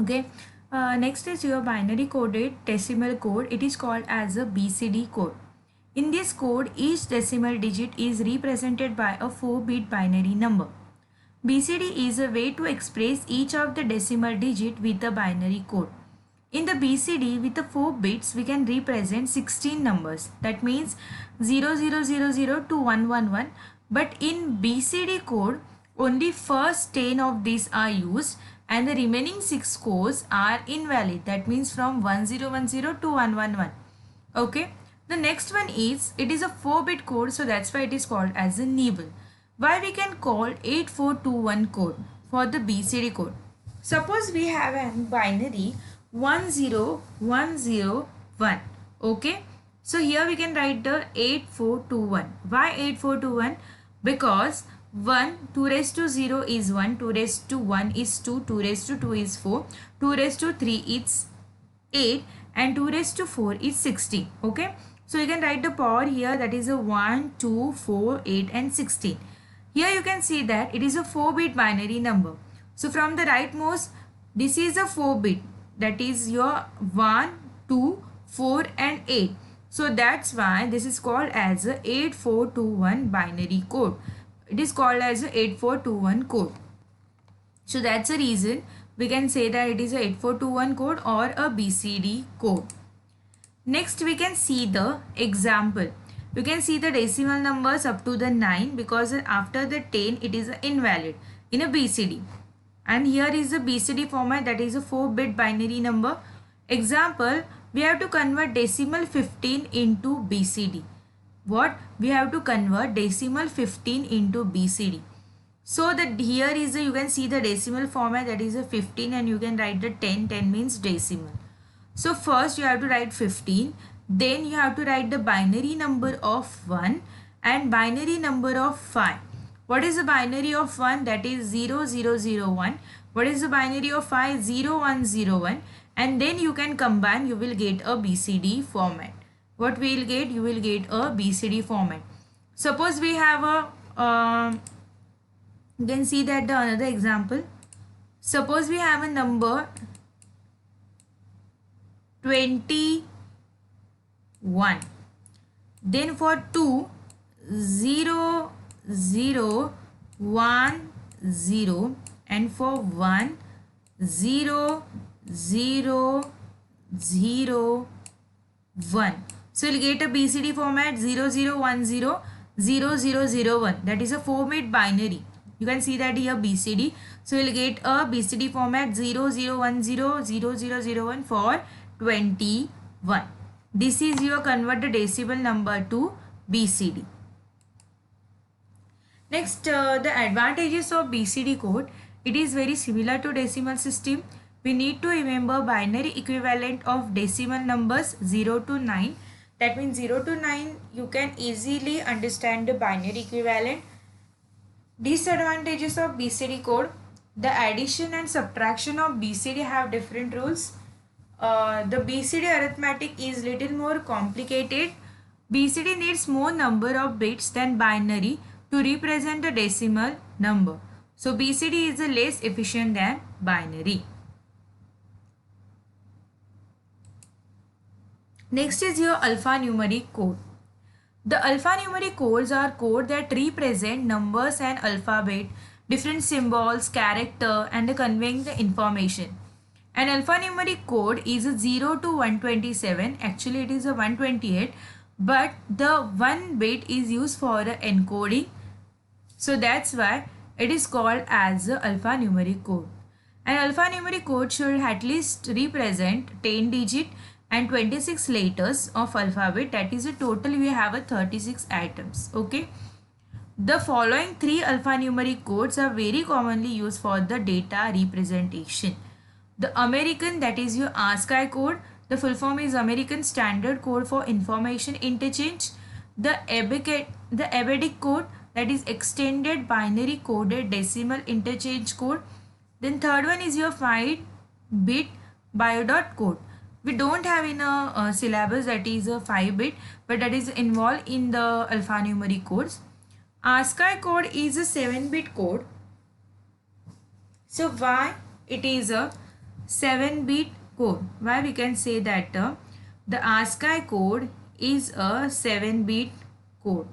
Okay. Next is your binary coded decimal code. It is called as a BCD code. In this code, each decimal digit is represented by a 4-bit binary number. BCD is a way to express each of the decimal digit with a binary code. In the BCD with the 4 bits, we can represent 16 numbers. That means 0000 to 111. But in BCD code, only first 10 of these are used and the remaining 6 scores are invalid. That means from 1010 to 111. Okay. The next one is, it is a 4-bit code, so that's why it is called as a nibble. Why we can call 8421 code for the BCD code. Suppose we have a binary 10101. Okay. So here we can write the 8421. Why 8421? Because 1, 2 raised to 0 is 1, 2 raised to 1 is 2, 2 raised to 2 is 4, 2 raised to 3 is 8 and 2 raised to 4 is 16. Okay. So you can write the power here, that is a 1, 2, 4, 8 and 16. Here you can see that it is a 4-bit binary number. So from the rightmost, this is a 4-bit, that is your 1, 2, 4 and 8. So that's why this is called as a 8421 binary code. It is called as a 8421 code. So that's the reason we can say that it is a 8421 code or a BCD code. Next we can see the example. You can see the decimal numbers up to the 9 because after the 10 it is invalid in a BCD. And here is the BCD format, that is a 4-bit binary number. Example, we have to convert decimal 15 into BCD. What? We have to convert decimal 15 into BCD. So that here is you can see the decimal format, that is a 15 and you can write the 10. 10 means decimal. So first you have to write 15. Then you have to write the binary number of 1 and binary number of 5. What is the binary of 1? That is 0001. What is the binary of 5? 0101. And then you can combine, you will get a BCD format. What we will get? You will get a BCD format. Suppose we have a, you can see that the another example. Suppose we have a number 21. Then for 2, 0, 0, 1, 0 and for 1, 0, 0, 0, 1. So you'll get a BCD format 0010, 0001. That is a 4-bit binary. You can see that here BCD. So you'll get a BCD format 0010, 0001 for 21. This is your convert the decimal number to BCD. Next, the advantages of BCD code. It is very similar to decimal system. We need to remember binary equivalent of decimal numbers 0 to 9. That means 0 to 9 you can easily understand the binary equivalent. Disadvantages of BCD code. The addition and subtraction of BCD have different rules. The BCD arithmetic is little more complicated. BCD needs more number of bits than binary to represent the decimal number. So BCD is less efficient than binary. Next is your alphanumeric code. The alphanumeric codes are codes that represent numbers and alphabet, different symbols, character and conveying the information. An alphanumeric code is a 0 to 127. Actually it is a 128, but the 1 bit is used for encoding. So that's why it is called as the alphanumeric code. An alphanumeric code should at least represent 10 digit and 26 letters of alphabet. That is a total we have a 36 items. Okay. The following 3 alphanumeric codes are very commonly used for the data representation. The American, that is your ASCII code. The full form is American Standard Code for Information Interchange. The EBCDIC code, that is Extended Binary Coded Decimal Interchange code. Then third one is your 5-bit biodot code. We don't have in a syllabus that is a 5-bit, but that is involved in the alphanumeric codes. ASCII code is a 7-bit code. So why it is a 7-bit code. Why we can say that the ASCII code is a 7-bit code?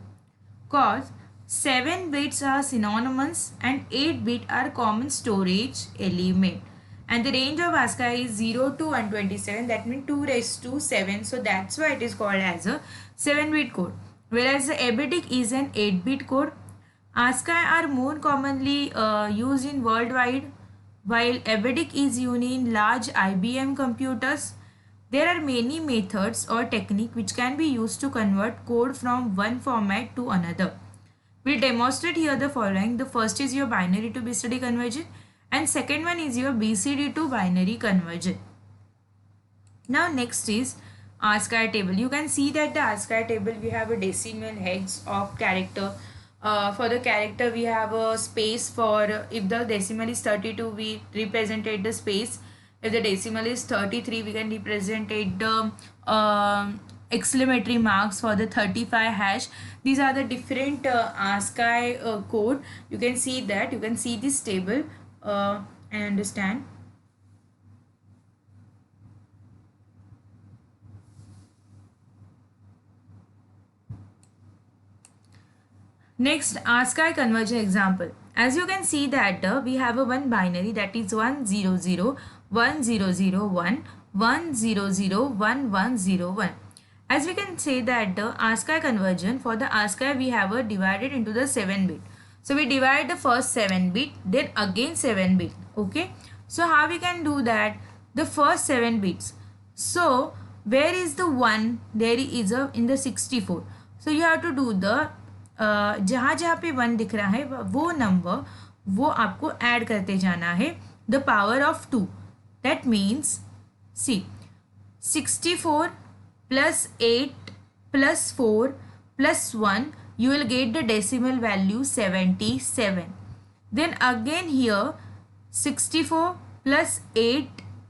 Cause 7 bits are synonymous and 8 bit are common storage element. And the range of ASCII is 0 to 127. That means 2 raised to 7. So that's why it is called as a 7-bit code. Whereas the ABIDIC is an 8-bit code. ASCII are more commonly used in worldwide, while ABIDIC is used in large IBM computers. There are many methods or technique which can be used to convert code from one format to another. We'll demonstrate here the following. The first is your binary to BCD conversion and second one is your BCD to binary conversion. Now next is ASCII table. You can see that the ASCII table we have a decimal hex of character. For the character we have a space for if the decimal is 32 we represented the space. If the decimal is 33 we can represent it the exclamatory marks for the 35 hash. These are the different ASCII code. You can see that, you can see this table and understand. Next, ASCII conversion example. As you can see that we have a one binary, that is 100 1001 100 As we can say that the ASCII conversion, for the ASCII we have a divided into the 7 bit. So we divide the first 7 bit, then again 7 bit. Okay. So how we can do that? The first 7 bits. So where is the 1? There is a in the 64. So you have to do the जहाँ जहाँ पे 1 दिख रहा है वो number वो आपको add करते जाना है the power of 2. That means see 64 plus 8 plus 4 plus 1 you will get the decimal value 77. Then again here 64 plus 8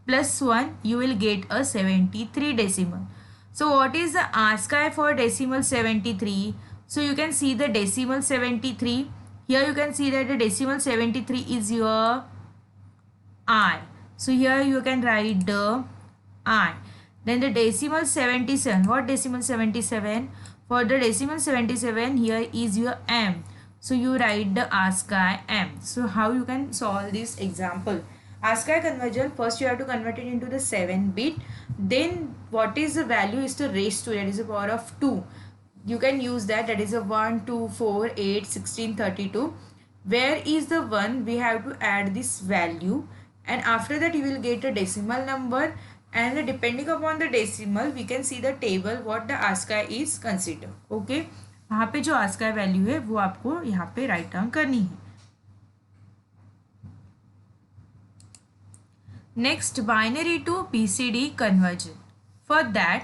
plus 1 you will get a 73 decimal. So what is the ASCII for decimal 73? So you can see the decimal 73. Here you can see that the decimal 73 is your I. So here you can write the I. Then the decimal 77. What decimal 77? For the decimal 77 here is your M. So you write the ASCII M. So how you can solve this example? ASCII conversion, first you have to convert it into the 7 bit. Then what is the value is the raised to, that is the power of 2. You can use that, that is a 1 2 4 8 16 32. Where is the 1? We have to add this value and after that you will get a decimal number, and depending upon the decimal we can see the table what the ASCII is considered. Okay, वहाँ पे जो ASCII value है वो आपको यहाँ पे right down करनी है. Next binary to BCD conversion. For that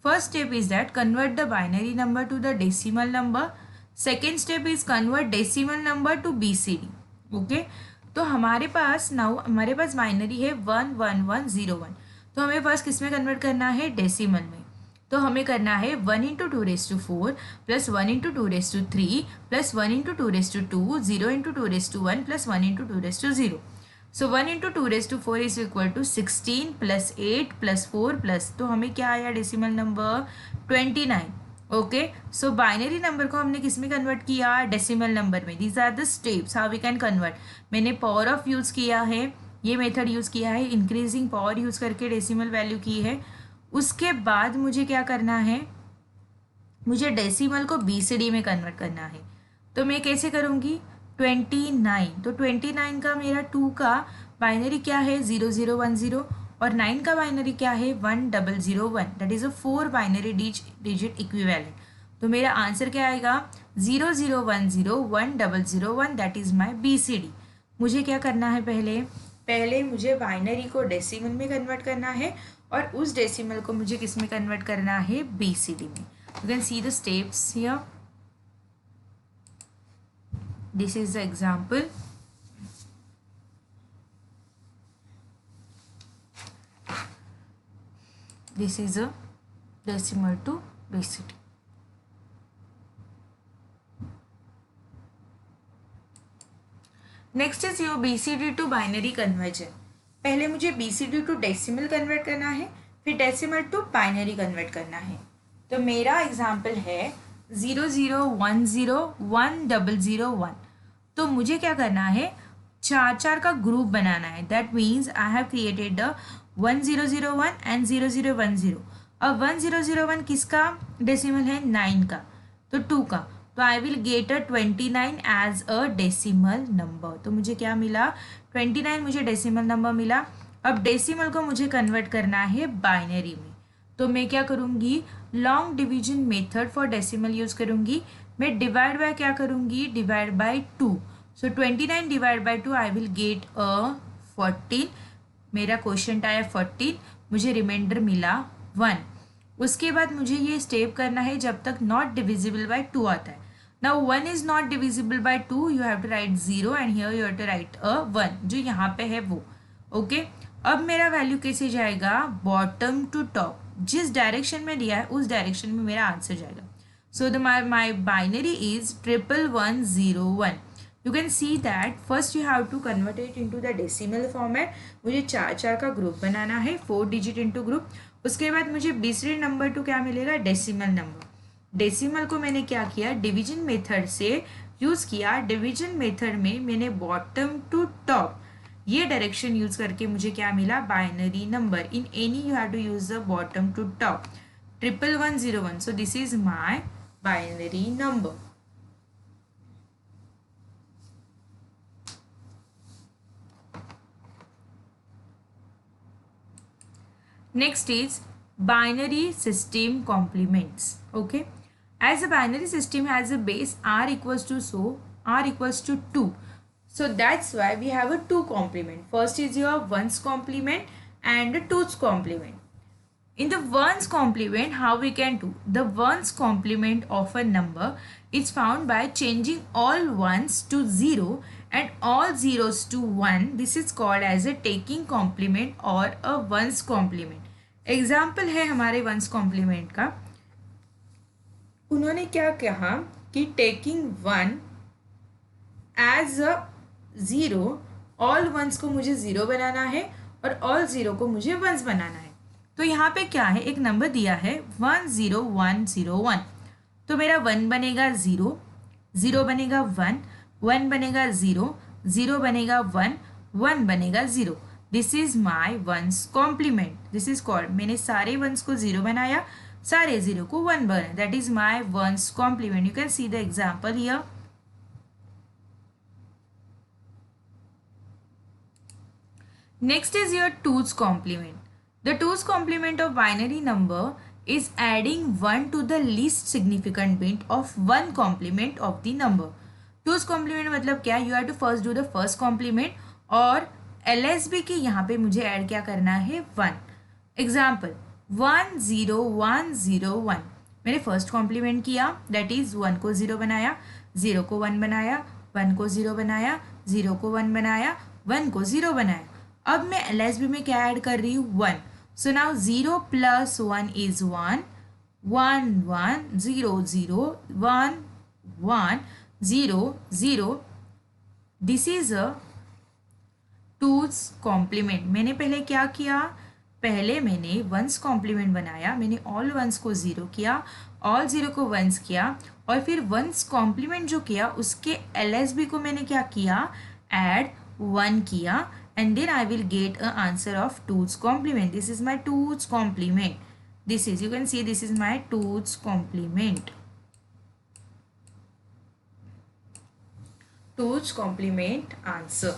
first step is that convert the binary number to the decimal number. Second step is convert decimal number to BCD. Okay, तो हमारे पास binary है 11101. तो हमें first किस में convert करना है? Decimal में. तो हमें करना है 1 into 2⁴ plus 1 into 2⁵ plus 1 into 2⁵2 0 into 2⁴ plus 1 into 2⁵0. So 1 into 2⁴ is equal to 16 plus 8 plus 4 plus, तो हमें क्या आया decimal number 29. Okay, so binary number को हमने किस में कन्वर्ट किया? डेसिमल नंबर में. These are the steps how we can convert. मैंने पावर ऑफ यूज़ किया है, ये मेथड यूज़ किया है, इंक्रीजिंग पावर यूज़ करके डेसिमल वैल्यू की है. उसके बाद मुझे क्या करना है? मुझे डेसिमल को BCD में कन्वर्ट करना है. तो मैं कैसे करूँगी? 29. तो 29 का मेरा 2 का बाइनरी क्या है? 0010 और 9 का बाइनरी क्या है? 1001. That is a 4 binary digit equivalent. तो मेरा आंसर क्या आएगा? 00101001. That is my BCD. मुझे क्या करना है? पहले मुझे बाइनरी को डेसिमल में कन्वर्ट करना है और उस डेसिमल को मुझे किस में कन्वर्ट करना है? BCD में. You can see the steps here. This is the example. This is a decimal to BCD. Next is your BCD to binary conversion. पहले मुझे BCD टू डेसिमल कन्वर्ट करना है, फिर डेसिमल टू बाइनरी कन्वर्ट करना है। तो मेरा example है 00101001। तो मुझे क्या करना है, 4 का ग्रुप बनाना है। That means I have created the 1001 and 0010। अब 1001 किसका डेसिमल है, 9 का, तो 2 का, तो I will get a 29 as a decimal number. तो मुझे क्या मिला, 29 मुझे डेसिमल नंबर मिला। अब डेसिमल को मुझे कन्वर्ट करना है बाइनरी में, तो मैं क्या करूँगी, long division method for decimal use करूँगी। मैं डिवाइड बाय क्या करूँगी, divide by 2। So 29 divide by 2 I will get अ 14। मेरा क्वेश्चन आया 14, मुझे रिमाइंडर मिला 1। उसके बाद मुझे ये स्टेप करना है जब तक नॉट डिविजिबल बाय 2 आता है। Now 1 is not divisible by 2, you have to write 0 and here you have to write a 1, जो यहाँ पे है वो। ओके अब मेरा वैल्यू कैसे जाएगा, बॉटम टू टॉप, जिस डायरेक्शन में दिया है उस डायरेक्शन में मेरा आंसर जाएगा। So the my binary is 11101। You can see that first you have to convert it into the decimal format। मुझे 4 का ग्रुप बनाना है, 4 डिजिट इंटू ग्रुप। उसके बाद मुझे BCD नंबर टू क्या मिलेगा, डेसिमल नंबर। डेसिमल को मैंने क्या किया, डिवीजन मेथड से यूज़ किया। डिवीजन मेथड में मैंने बॉटम टू टॉप ये डायरेक्शन यूज़ करके मुझे क्या मिला, binary number. In any you have to use the bottom to top, 11101। So this is my binary number. Next is binary system complements. Okay, as a binary system has a base r equals to, so r equals to 2, so that's why we have a 2 complement. First is your ones complement and the twos complement. In the ones complement, how we can do, the ones complement of a number is found by changing all ones to 0 and all zeros to 1. This is called as a taking complement or a ones complement. Example है हमारे ones complement का। उन्होंने क्या कहा कि taking 1 as a 0, all ones को मुझे 0 बनाना है और ऑल 0 को मुझे वंस बनाना है। तो यहाँ पे क्या है, एक नंबर दिया है 10101, तो मेरा 1 बनेगा 0, 0 बनेगा 1, 1 बनेगा 0, 0 बनेगा 1, 1 बनेगा 0। This is my ones complement. This is called, मैंने सारे वंस को 0 बनाया, सारे 0 को 1 बनाया, that is my ones complement. You can see the example here. Next is your 2's complement. The 2's complement of binary number is adding 1 to the least significant bit of one complement of the number. 2's complement मतलब क्या, you have to first do the first complement और LSB की यहाँ पे मुझे add क्या करना है, 1। एग्जाम्पल 10101, मैंने फर्स्ट कॉम्प्लीमेंट किया, दैट इज 1 को 0 बनाया, 0 को 1 बनाया, 1 को 0 बनाया, 0 को 1 बनाया, 1 को 0 बनाया। अब मैं LSB में क्या ऐड कर रही हूँ, 1। So now 0 + 1 is 1, 1 1 0 0 1 1 0 0। This is a 2's complement. मैंने पहले क्या किया, पहले मैंने वंस कॉम्प्लीमेंट बनाया, मैंने ऑल वंस को 0 किया, ऑल 0 को वंस किया, और फिर वंस कॉम्प्लीमेंट जो किया उसके LSB को मैंने क्या किया, ऐड 1 किया, and then I will get an answer of 2's complement. This is my 2's complement. This is, you can see this is my 2's complement. 2's complement answer.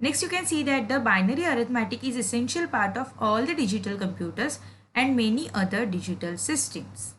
Next, you can see that the binary arithmetic is essential part of all the digital computers and many other digital systems.